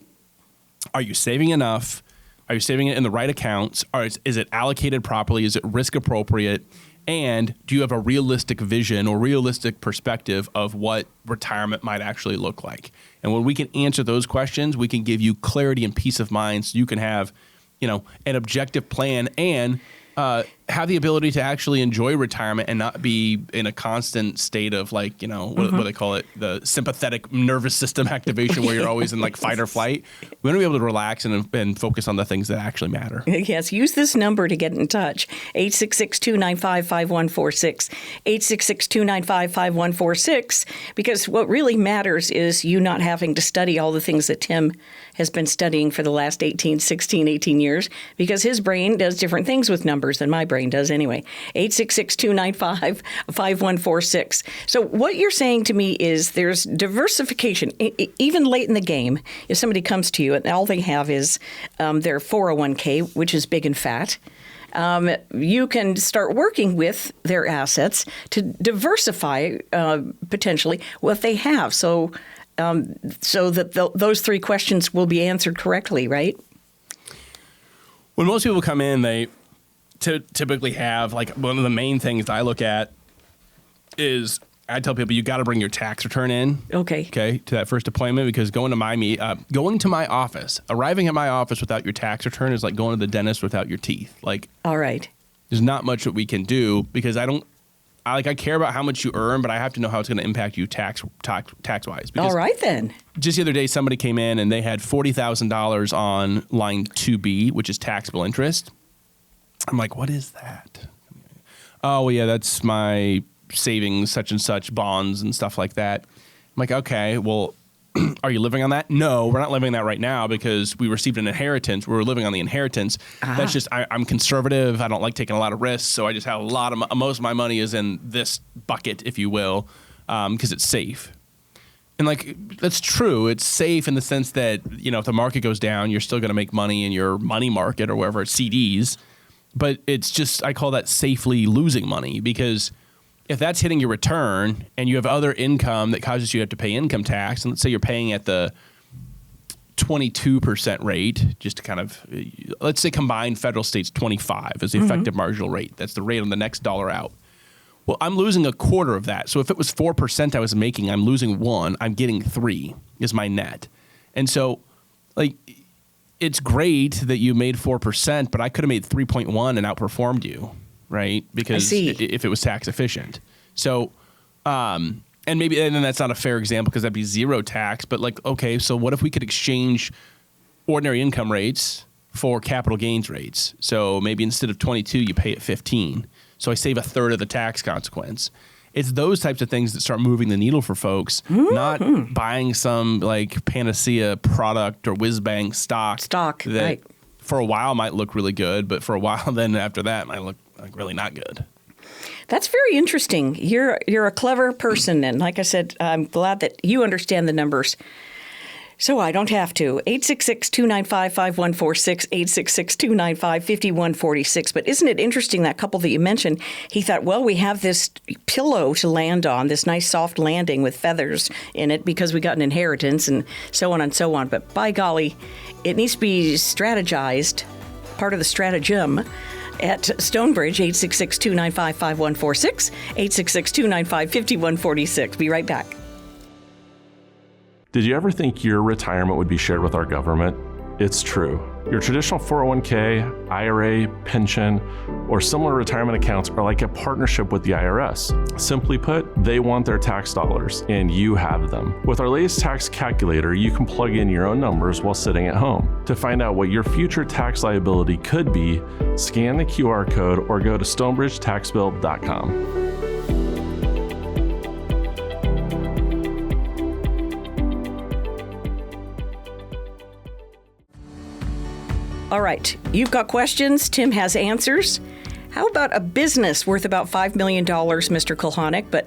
are you saving enough? Are you saving it in the right accounts? Is it allocated properly? Is it risk appropriate? And do you have a realistic vision or realistic perspective of what retirement might actually look like? And when we can answer those questions, we can give you clarity and peace of mind so you can have, an objective plan and have the ability to actually enjoy retirement and not be in a constant state of like, what do they call it? The sympathetic nervous system activation where you're always in like fight or flight. We want to be able to relax and focus on the things that actually matter.
Yes. Use this number to get in touch. 866-295-5146. 866-295-5146. Because what really matters is you not having to study all the things that Tim has been studying for the last 16, 18 years, because his brain does different things with numbers than my brain does anyway. 866-295-5146. So what you're saying to me is there's diversification. Even late in the game, if somebody comes to you and all they have is their 401k, which is big and fat, you can start working with their assets to diversify potentially what they have. So that those three questions will be answered correctly, right?
When most people come in, they typically have, like, one of the main things I look at is I tell people you got to bring your tax return in.
Okay,
to that first appointment, because going to my office, arriving at my office without your tax return is like going to the dentist without your teeth. Like,
all right,
there's not much that we can do because I care about how much you earn, but I have to know how it's going to impact you tax wise.
All right, then.
Just the other day, somebody came in and they had $40,000 on line 2B, which is taxable interest. I'm like, what is that? Oh, well, yeah, that's my savings, such and such bonds and stuff like that. I'm like, okay, well, are you living on that? No, we're not living on that right now because we received an inheritance. We're living on the inheritance. That's just, I'm conservative. I don't like taking a lot of risks. So I just have most of my money is in this bucket, if you will, because it's safe. And like, that's true. It's safe in the sense that, if the market goes down, you're still going to make money in your money market or wherever it's CDs. But it's just, I call that safely losing money, because if that's hitting your return and you have other income that causes you to have to pay income tax, and let's say you're paying at the 22% rate, just to kind of, let's say combined federal state's 25 is the effective marginal rate. That's the rate on the next dollar out. Well, I'm losing a quarter of that. So if it was 4% I was making, I'm losing 1, I'm getting 3 is my net. And so, like, it's great that you made 4%, but I could have made 3.1 and outperformed you. Right? Because if it was tax efficient. So, and then that's not a fair example because that'd be zero tax. But like, okay, so what if we could exchange ordinary income rates for capital gains rates? So maybe instead of 22, you pay it 15. So I save a third of the tax consequence. It's those types of things that start moving the needle for folks, not buying some like panacea product or whiz bang stock that
right.
For a while might look really good, but for a while then after that might look like really not good.
That's very interesting. You're a clever person, and like I said, I'm glad that you understand the numbers, so I don't have to. 866-295-5146, 866-295-5146. But isn't it interesting, that couple that you mentioned, he thought, well, we have this pillow to land on, this nice soft landing with feathers in it because we got an inheritance and so on and so on. But by golly, it needs to be strategized, part of the stratagem, at Stonebridge, 866-295-5146, 866-295-5146. Be right back.
Did you ever think your retirement would be shared with our government? It's true. Your traditional 401k, IRA, pension, or similar retirement accounts are like a partnership with the IRS. Simply put, they want their tax dollars, and you have them. With our latest tax calculator, you can plug in your own numbers while sitting at home. To find out what your future tax liability could be, scan the QR code or go to stonebridgetaxbill.com.
All right, you've got questions. Tim has answers. How about a business worth about $5 million, Mr. Kulhanek, but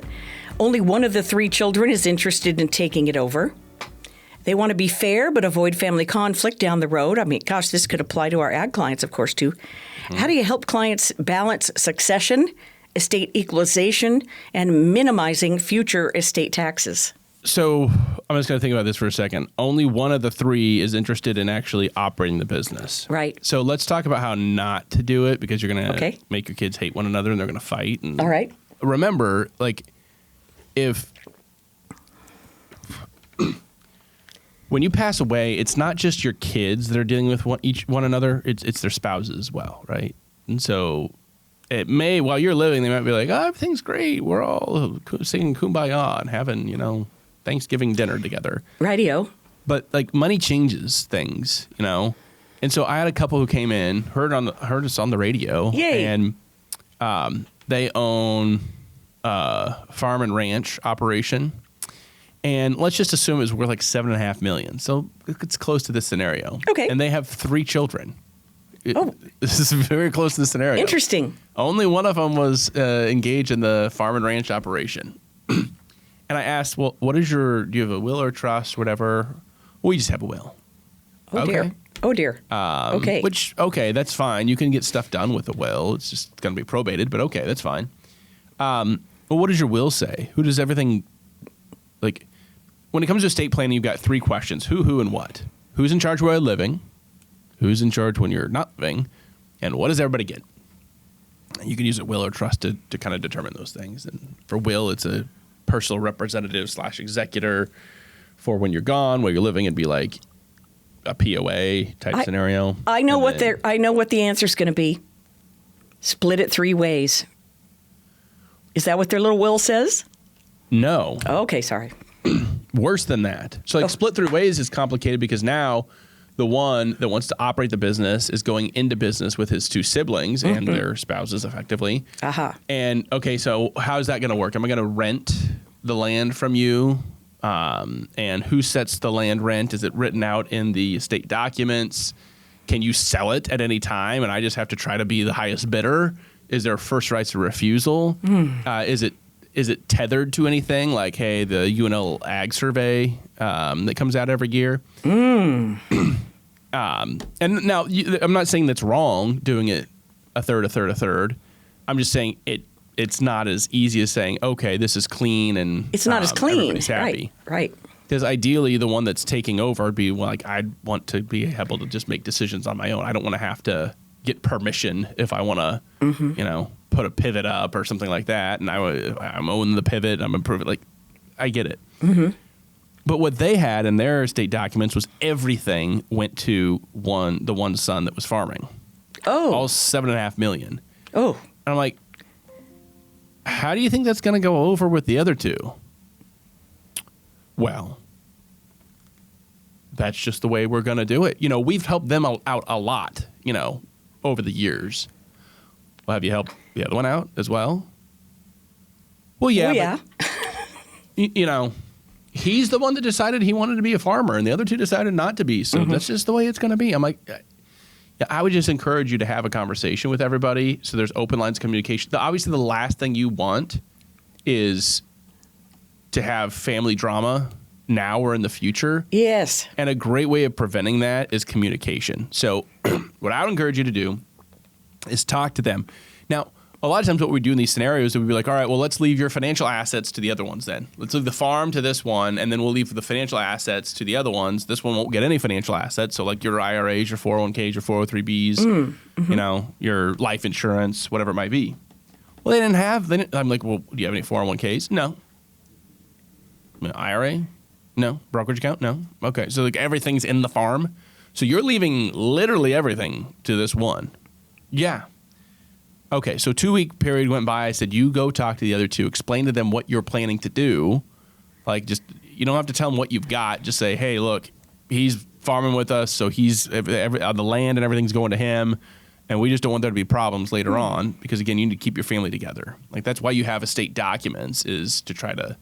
only one of the 3 children is interested in taking it over? They want to be fair but avoid family conflict down the road. I mean, gosh, this could apply to our ag clients, of course, too. How do you help clients balance succession, estate equalization, and minimizing future estate taxes?
So I'm just going to think about this for a second. Only one of the 3 is interested in actually operating the business.
Right.
So let's talk about how not to do it, because you're going to make your kids hate one another and they're going to fight. And
all right.
Remember, like, if when you pass away, it's not just your kids that are dealing with one another. It's their spouses as well, right? And so it may, while you're living, they might be like, oh, everything's great. We're all singing Kumbaya and having, Thanksgiving dinner together.
Radio.
But like money changes things, And so I had a couple who came in, heard us on the radio.
Yay.
And they own a farm and ranch operation. And let's just assume it was worth like $7.5 million. So it's close to this scenario.
Okay.
And they have 3 children.
Oh.
This is very close to the scenario.
Interesting.
Only one of them was engaged in the farm and ranch operation. And I asked, well, do you have a will or trust, whatever? We just have a will.
Oh,
okay.
dear. Oh, dear. Okay.
Okay, that's fine. You can get stuff done with a will. It's just going to be probated, but okay, that's fine. Well, what does your will say? Who does everything, like, when it comes to estate planning, you've got 3 questions. Who, and what? Who's in charge while you're living? Who's in charge when you're not living? And what does everybody get? You can use a will or trust to kind of determine those things. And for will, it's a personal representative / executor. For when you're gone, while you're living, it'd be like a POA type scenario.
I know what the answer's going to be. Split it 3 ways. Is that what their little will says?
No.
Oh, okay, sorry.
Worse than that. So like split 3 ways is complicated because now the one that wants to operate the business is going into business with his 2 siblings and their spouses effectively. And okay, so how's that going to work? Am I going to rent the land from you? And who sets the land rent? Is it written out in the estate documents? Can you sell it at any time? And I just have to try to be the highest bidder? Is there first rights of refusal? Is it tethered to anything like, hey, the UNL Ag Survey that comes out every year? And now I'm not saying that's wrong doing it a third. I'm just saying it's not as easy as saying, okay, this is clean and
it's not as clean.
Everybody's happy.
Right.
Because ideally, the one that's taking over would be like, I'd want to be able to just make decisions on my own. I don't want to have to get permission if I want to, put a pivot up or something like that. And I'm owning the pivot. I'm improving. Like, I get it. But what they had in their estate documents was everything went to the one son that was farming.
Oh.
All $7.5 million.
Oh.
And I'm like, how do you think that's going to go over with the other 2? Well, that's just the way we're going to do it. We've helped them out a lot, over the years. Well, have you helped the other one out as well? Well, yeah.
Well,
yeah. He's the one that decided he wanted to be a farmer, and the other 2 decided not to be. So that's just the way it's going to be. I'm like, I would just encourage you to have a conversation with everybody so there's open lines of communication. Obviously, the last thing you want is to have family drama now or in the future.
Yes.
And a great way of preventing that is communication. So what I would encourage you to do is talk to them. Now, a lot of times what we do in these scenarios is we'd be like, all right, well, let's leave your financial assets to the other ones then. Let's leave the farm to this one, and then we'll leave the financial assets to the other ones. This one won't get any financial assets. So like your IRAs, your 401ks, your 403bs, your life insurance, whatever it might be. Well, I'm like, well, do you have any 401ks? No. IRA? No. Brokerage account? No. Okay. So like everything's in the farm. So you're leaving literally everything to this one. Yeah. Okay. So 2-week period went by. I said, you go talk to the other 2. Explain to them what you're planning to do. Like just, you don't have to tell them what you've got. Just say, hey, look, he's farming with us. So he's the land and everything's going to him. And we just don't want there to be problems later on because, again, you need to keep your family together. Like that's why you have estate documents is to try to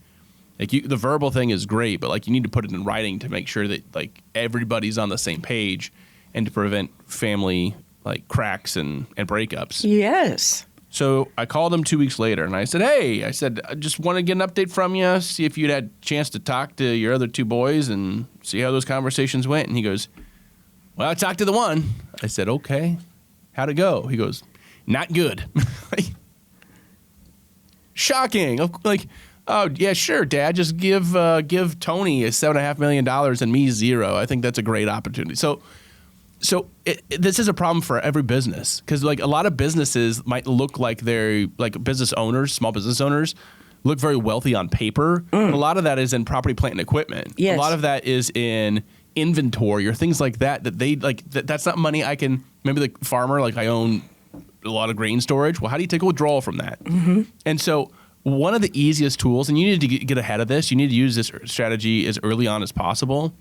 the verbal thing is great, but like you need to put it in writing to make sure that like everybody's on the same page and to prevent family like cracks and breakups.
Yes.
So I called him 2 weeks later and I said, hey, I just want to get an update from you, see if you'd had a chance to talk to your other 2 boys and see how those conversations went. And he goes, well, I talked to the one. I said, okay, how'd it go? He goes, not good. Shocking. Like, oh, yeah, sure, Dad. Just give Tony $7.5 million and me 0. I think that's a great opportunity. So this is a problem for every business because like a lot of businesses might look like they're like business owners, small business owners look very wealthy on paper. But a lot of that is in property, plant, and equipment.
Yes.
A lot of that is in inventory or things like that they like. That's not money I can. Maybe the farmer, like I own a lot of grain storage. Well, how do you take a withdrawal from that? And so one of the easiest tools, and you need to get ahead of this, you need to use this strategy as early on as possible.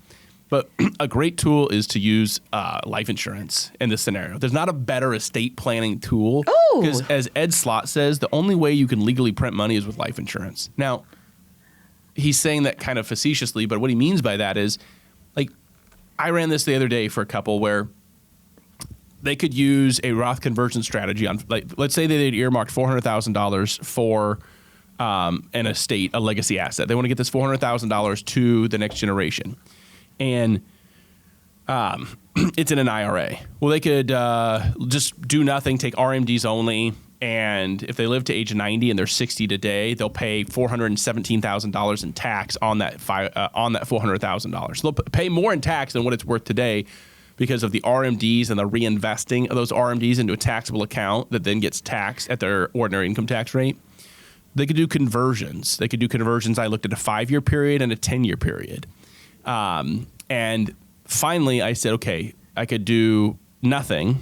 But a great tool is to use life insurance in this scenario. There's not a better estate planning tool. Because as Ed Slott says, the only way you can legally print money is with life insurance. Now, he's saying that kind of facetiously, but what he means by that is, like, I ran this the other day for a couple where they could use a Roth conversion strategy on, like, let's say they'd earmarked $400,000 for an estate, a legacy asset. They want to get this $400,000 to the next generation. And it's in an IRA. Well, they could just do nothing, take RMDs only, and if they live to age 90 and they're 60 today, they'll pay $417,000 in tax on that $400,000. So they'll pay more in tax than what it's worth today because of the RMDs and the reinvesting of those RMDs into a taxable account that then gets taxed at their ordinary income tax rate. They could do conversions. I looked at a 5-year period and a 10-year period. And finally, I said, okay, I could do nothing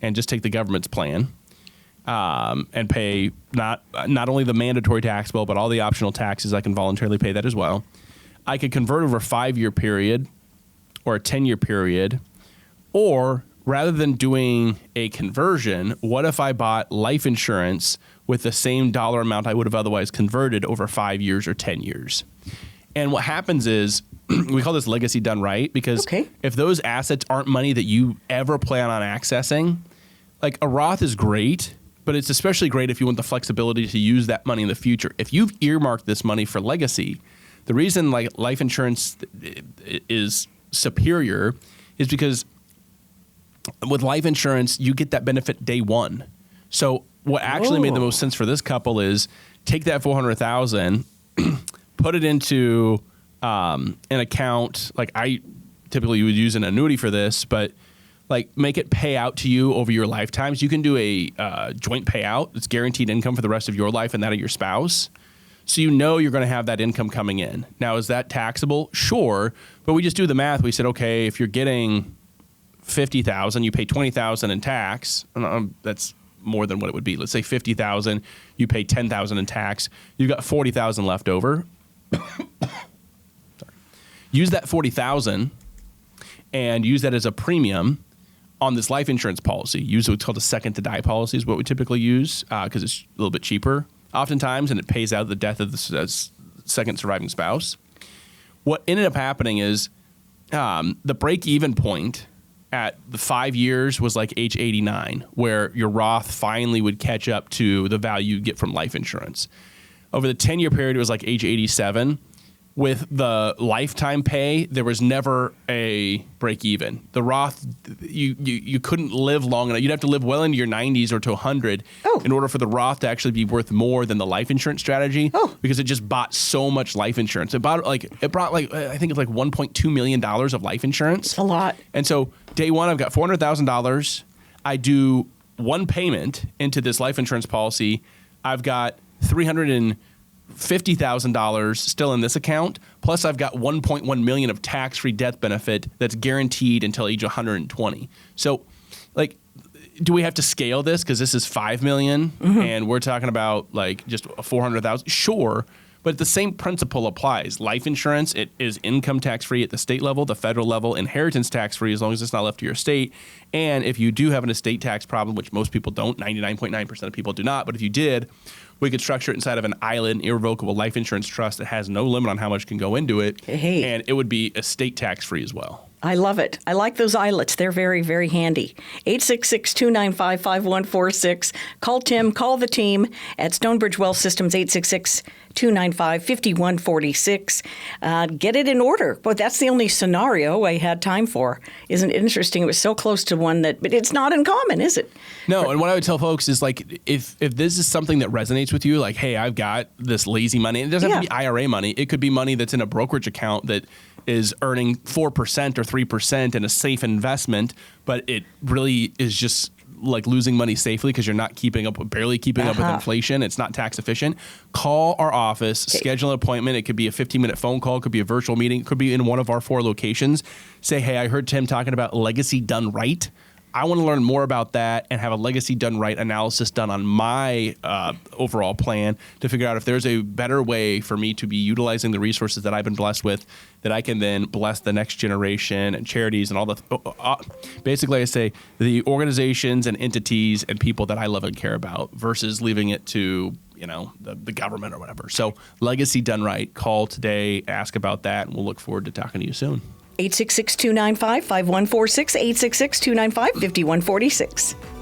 and just take the government's plan and pay not only the mandatory tax bill, but all the optional taxes. I can voluntarily pay that as well. I could convert over a 5-year period or a 10-year period, or rather than doing a conversion, what if I bought life insurance with the same dollar amount I would have otherwise converted over 5 years or 10 years? And what happens is, we call this legacy done right, because if those assets aren't money that you ever plan on accessing, like a Roth is great, but it's especially great if you want the flexibility to use that money in the future. If you've earmarked this money for legacy, the reason like life insurance is superior is because with life insurance, you get that benefit day one. So what actually made the most sense for this couple is take that $400,000, put it into an account. Like I typically would use an annuity for this, but like make it pay out to you over your lifetimes. You can do a joint payout. It's guaranteed income for the rest of your life and that of your spouse. So you know you're going to have that income coming in. Now, is that taxable? Sure. But we just do the math. We said, okay, if you're getting $50,000, you pay $20,000 in tax. That's more than what it would be. Let's say $50,000, you pay $10,000 in tax. You've got $40,000 left over. Use that $40,000 and use that as a premium on this life insurance policy. Use what's called a second to die policy is what we typically use because it's a little bit cheaper oftentimes, and it pays out the death of the second surviving spouse. What ended up happening is the break-even point at the 5 years was like age 89, where your Roth finally would catch up to the value you get from life insurance. Over the 10-year period, it was like age 87. With the lifetime pay, there was never a break even. The Roth, you couldn't live long enough. You'd have to live well into your 90s or to 100 in order for the Roth to actually be worth more than the life insurance strategy because it just bought so much life insurance. It brought I think it's like $1.2 million of life insurance.
That's a lot. And
so day one, I've got $400,000. I do one payment into this life insurance policy. I've got $350,000 still in this account, plus I've got $1.1 million of tax-free death benefit that's guaranteed until age 120. So, like, do we have to scale this because this is $5 million and we're talking about like just $400,000? Sure, but the same principle applies. Life insurance, it is income tax-free at the state level, the federal level, inheritance tax-free as long as it's not left to your estate. And if you do have an estate tax problem, which most people don't, 99.9% of people do not, but if you did, we could structure it inside of an ILIN, irrevocable life insurance trust that has no limit on how much can go into it. And it would be estate tax-free as well.
I love it. I like those eyelets. They're very, very handy. 866-295-5146. Call Tim, call the team at Stonebridge Wealth Systems, 866-295-5146. Get it in order. But that's the only scenario I had time for. Isn't it interesting? It was so close to one that, but it's not uncommon, is it?
No, and what I would tell folks is like, if this is something that resonates with you, like, hey, I've got this lazy money. It doesn't have to be IRA money. It could be money that's in a brokerage account that is earning 4% or 3% in a safe investment, but it really is just like losing money safely because you're not barely keeping up with inflation. It's not tax efficient. Call our office, schedule an appointment. It could be a 15-minute phone call. It could be a virtual meeting. It could be in one of our 4 locations. Say, hey, I heard Tim talking about legacy done right. I want to learn more about that and have a legacy done right analysis done on my overall plan to figure out if there's a better way for me to be utilizing the resources that I've been blessed with that I can then bless the next generation and charities and all the basically I say the organizations and entities and people that I love and care about versus leaving it to the government or whatever. So legacy done right. Call today, ask about that, and we'll look forward to talking to you soon.
866-295-5146, 866-295-5146.